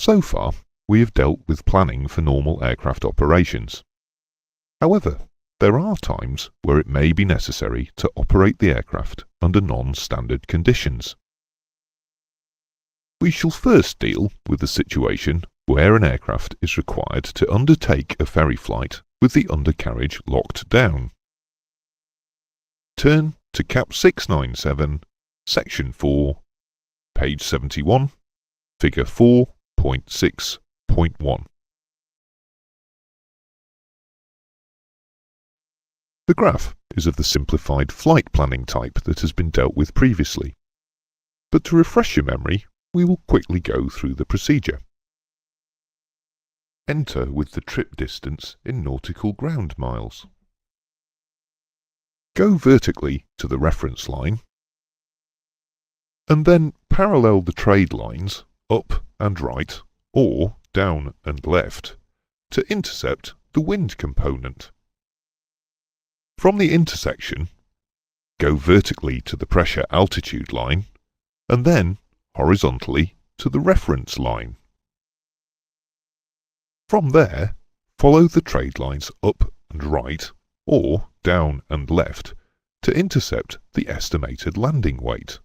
So far, we have dealt with planning for normal aircraft operations. However, there are times where it may be necessary to operate the aircraft under non-standard conditions. We shall first deal with the situation where an aircraft is required to undertake a ferry flight with the undercarriage locked down. Turn to Cap 697, Section 4, page 71, Figure 4.6.1. The graph is of the simplified flight planning type that has been dealt with previously, but to refresh your memory, we will quickly go through the procedure. Enter with the trip distance in nautical ground miles. Go vertically to the reference line, and then parallel the trade lines up and right, or down and left, to intercept the wind component. From the intersection, go vertically to the pressure altitude line, and then horizontally to the reference line. From there, follow the trade lines up and right, or down and left, to intercept the estimated landing weight.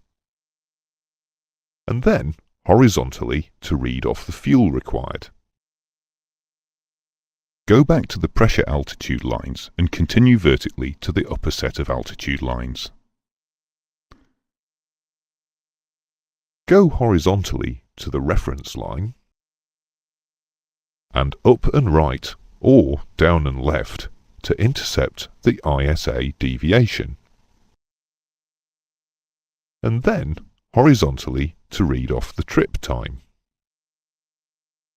And then horizontally to read off the fuel required. Go back to the pressure altitude lines and continue vertically to the upper set of altitude lines. Go horizontally to the reference line, and up and right, or down and left, to intercept the ISA deviation. And then horizontally to read off the trip time.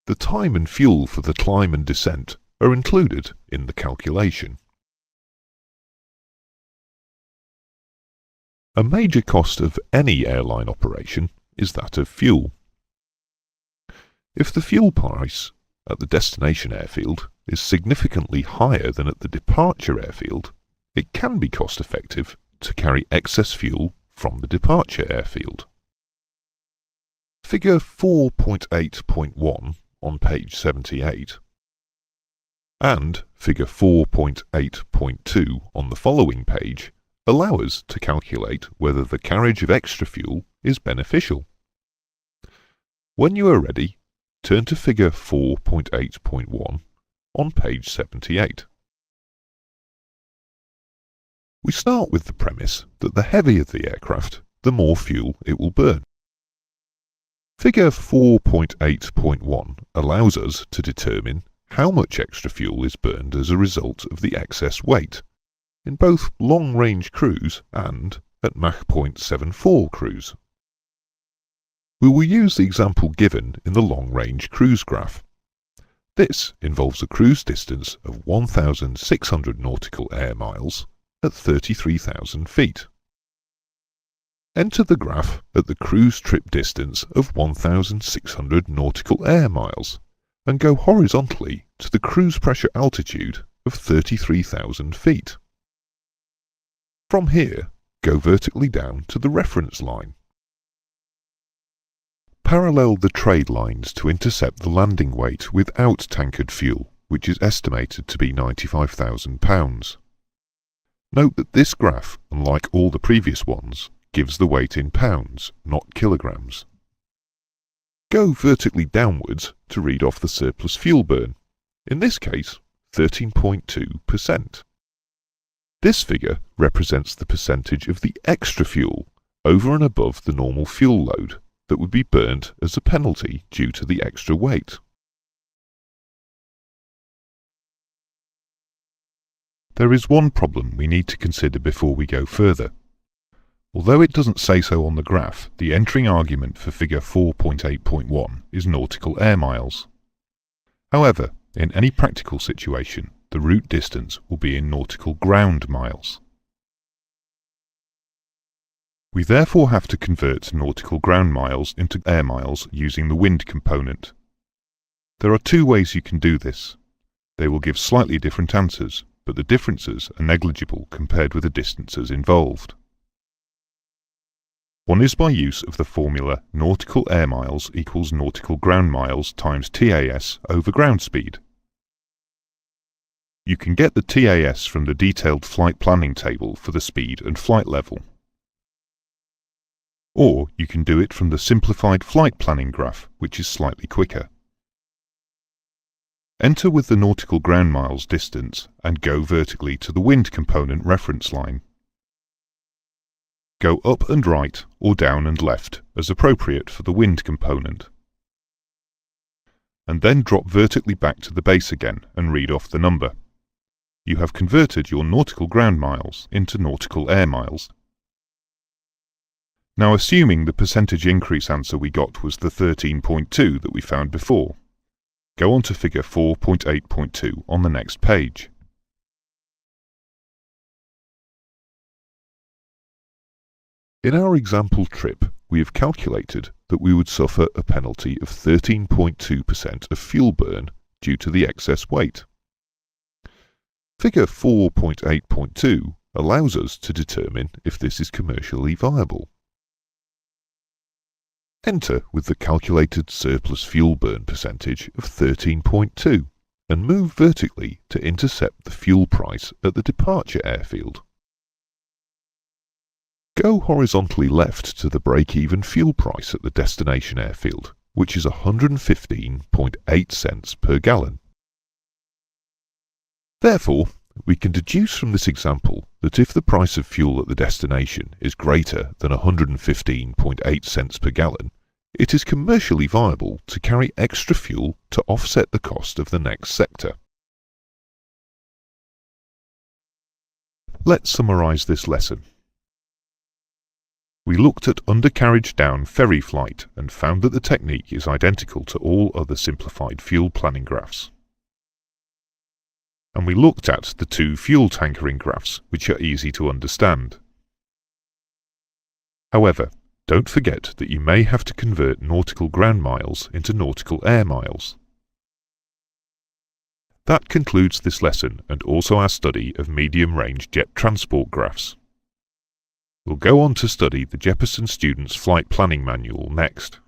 The time and fuel for the climb and descent are included in the calculation. A major cost of any airline operation is that of fuel. If the fuel price at the destination airfield is significantly higher than at the departure airfield, it can be cost-effective to carry excess fuel from the departure airfield. Figure 4.8.1 on page 78 and Figure 4.8.2 on the following page allow us to calculate whether the carriage of extra fuel is beneficial. When you are ready, turn to Figure 4.8.1 on page 78. We start with the premise that the heavier the aircraft, the more fuel it will burn. Figure 4.8.1 allows us to determine how much extra fuel is burned as a result of the excess weight, in both long-range cruise and at Mach 0.74 cruise. We will use the example given in the long-range cruise graph. This involves a cruise distance of 1,600 nautical air miles at 33,000 feet. Enter the graph at the cruise trip distance of 1,600 nautical air miles and go horizontally to the cruise pressure altitude of 33,000 feet. From here, go vertically down to the reference line. Parallel the trade lines to intercept the landing weight without tankered fuel, which is estimated to be 95,000 pounds. Note that this graph, unlike all the previous ones, gives the weight in pounds, not kilograms. Go vertically downwards to read off the surplus fuel burn, in this case 13.2%. This figure represents the percentage of the extra fuel over and above the normal fuel load that would be burnt as a penalty due to the extra weight. There is one problem we need to consider before we go further. Although it doesn't say so on the graph, the entering argument for figure 4.8.1 is nautical air miles. However, in any practical situation, the route distance will be in nautical ground miles. We therefore have to convert nautical ground miles into air miles using the wind component. There are two ways you can do this. They will give slightly different answers, but the differences are negligible compared with the distances involved. One is by use of the formula nautical air miles equals nautical ground miles times TAS over ground speed. You can get the TAS from the detailed flight planning table for the speed and flight level. Or you can do it from the simplified flight planning graph, which is slightly quicker. Enter with the nautical ground miles distance and go vertically to the wind component reference line. Go up and right or down and left as appropriate for the wind component. And then drop vertically back to the base again and read off the number. You have converted your nautical ground miles into nautical air miles. Now, assuming the percentage increase answer we got was the 13.2 that we found before, go on to figure 4.8.2 on the next page. In our example trip, we have calculated that we would suffer a penalty of 13.2% of fuel burn due to the excess weight. Figure 4.8.2 allows us to determine if this is commercially viable. Enter with the calculated surplus fuel burn percentage of 13.2 and move vertically to intercept the fuel price at the departure airfield. Go horizontally left to the break-even fuel price at the destination airfield, which is 115.8 cents per gallon. Therefore, we can deduce from this example that if the price of fuel at the destination is greater than 115.8 cents per gallon, it is commercially viable to carry extra fuel to offset the cost of the next sector. Let's summarize this lesson. We looked at undercarriage down ferry flight and found that the technique is identical to all other simplified fuel planning graphs. And we looked at the two fuel tankering graphs, which are easy to understand. However, don't forget that you may have to convert nautical ground miles into nautical air miles. That concludes this lesson and also our study of medium-range jet transport graphs. We'll go on to study the Jeppesen Student's Flight Planning Manual next.